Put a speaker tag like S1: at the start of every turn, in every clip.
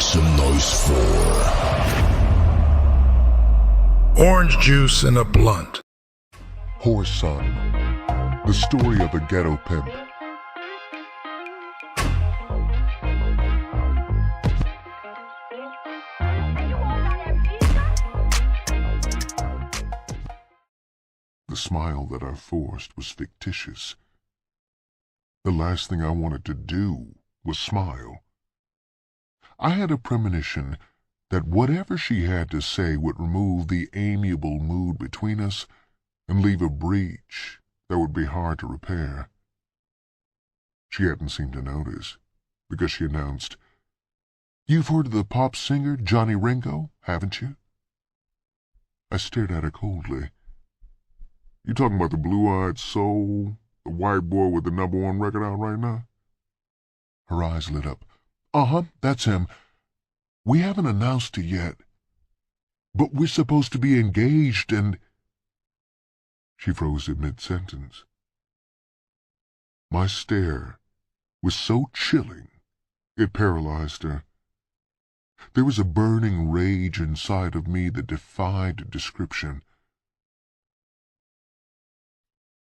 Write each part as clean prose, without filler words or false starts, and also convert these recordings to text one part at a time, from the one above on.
S1: some noise for
S2: Orange Juice in a Blunt.
S3: Whoreson, the story of a ghetto pimp. The smile that I forced was fictitious. The last thing I wanted to do was smile. I had a premonition that whatever she had to say would remove the amiable mood between us and leave a breach that would be hard to repair. She hadn't seemed to notice, because she announced, "You've heard of the pop singer Johnny Ringo, haven't you?" I stared at her coldly. "You talking about the blue-eyed soul, the white boy with the #1 record out right now?" Her eyes lit up. "Uh-huh, that's him. We haven't announced it yet, but we're supposed to be engaged and—" She froze in mid-sentence. My stare was so chilling, it paralyzed her. There was a burning rage inside of me that defied description.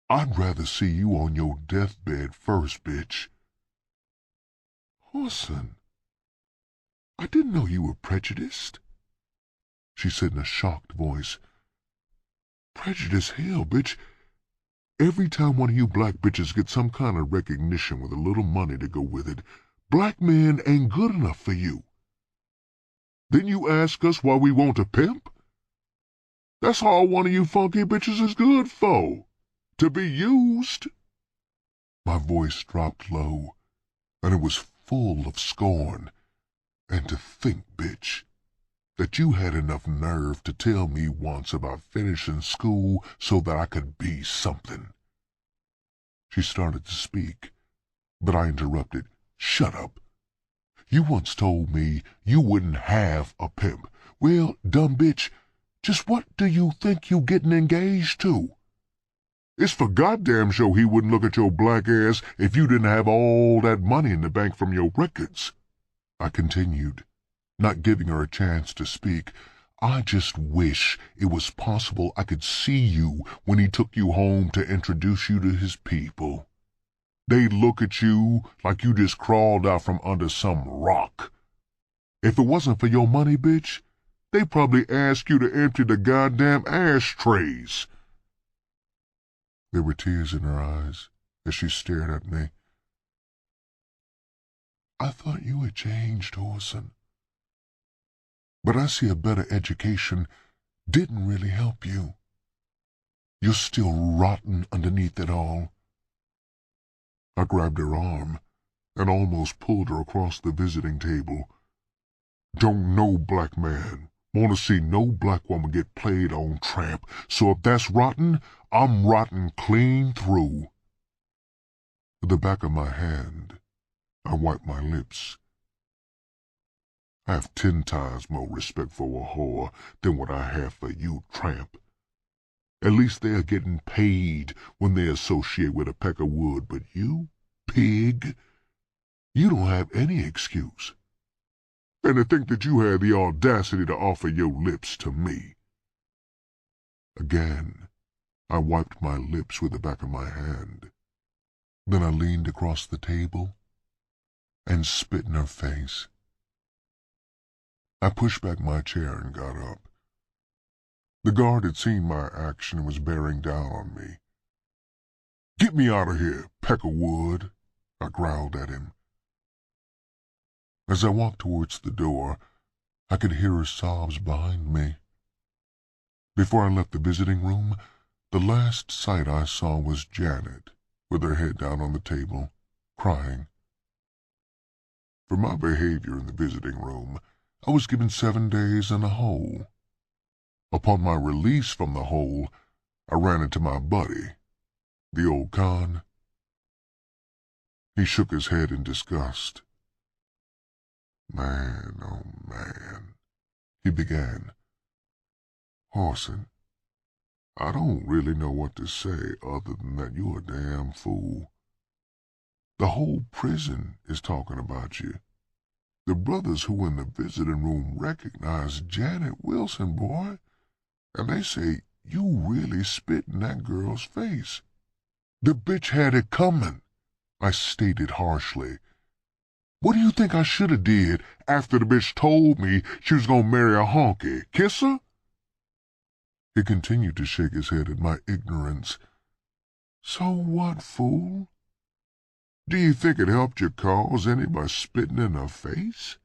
S3: "I'd rather see you on your deathbed first, bitch." "Whoreson, I didn't know you were prejudiced," she said in a shocked voice. "Prejudice, hell, bitch. Every time one of you black bitches gets some kind of recognition with a little money to go with it, black men ain't good enough for you. Then you ask us why we want a pimp? That's all one of you funky bitches is good for, to be used." My voice dropped low, and it was full of scorn. "And to think, bitch, that you had enough nerve to tell me once about finishing school so that I could be something." She started to speak, but I interrupted. "Shut up. You once told me you wouldn't have a pimp. Well, dumb bitch, just what do you think you getting engaged to? It's for goddamn sure he wouldn't look at your black ass if you didn't have all that money in the bank from your records," I continued, not giving her a chance to speak. "I just wish it was possible I could see you when he took you home to introduce you to his people. They'd look at you like you just crawled out from under some rock. If it wasn't for your money, bitch, they'd probably ask you to empty the goddamn ashtrays." There were tears in her eyes as she stared at me. "I thought you had changed, Whoreson. But I see a better education didn't really help you. You're still rotten underneath it all." I grabbed her arm and almost pulled her across the visiting table. "Don't no black man want to see no black woman get played on, tramp, so if that's rotten, I'm rotten clean through." With the back of my hand, I wiped my lips. "I have 10 times more respect for a whore than what I have for you, tramp. At least they are getting paid when they associate with a peck of wood, but you, pig, you don't have any excuse. And to think that you had the audacity to offer your lips to me." Again, I wiped my lips with the back of my hand. Then I leaned across the table and spit in her face. I pushed back my chair and got up. The guard had seen my action and was bearing down on me. "Get me out of here, peck of wood," I growled at him. As I walked towards the door, I could hear her sobs behind me. Before I left the visiting room, the last sight I saw was Janet, with her head down on the table, crying. For my behavior in the visiting room, I was given 7 days in a hole. Upon my release from the hole, I ran into my buddy, the old con. He shook his head in disgust. "Man, oh man," he began. "Whoreson, I don't really know what to say other than that you're a damn fool. The whole prison is talking about you. The brothers who in the visiting room recognized Janet Wilson, boy, and they say you really spit in that girl's face. The bitch had it coming, I stated harshly. What do you think I should have did after the bitch told me she was gonna marry a honky? Kiss her? He continued to shake his head at my ignorance. So what, fool? Do you think it helped your cause any by spitting in her face?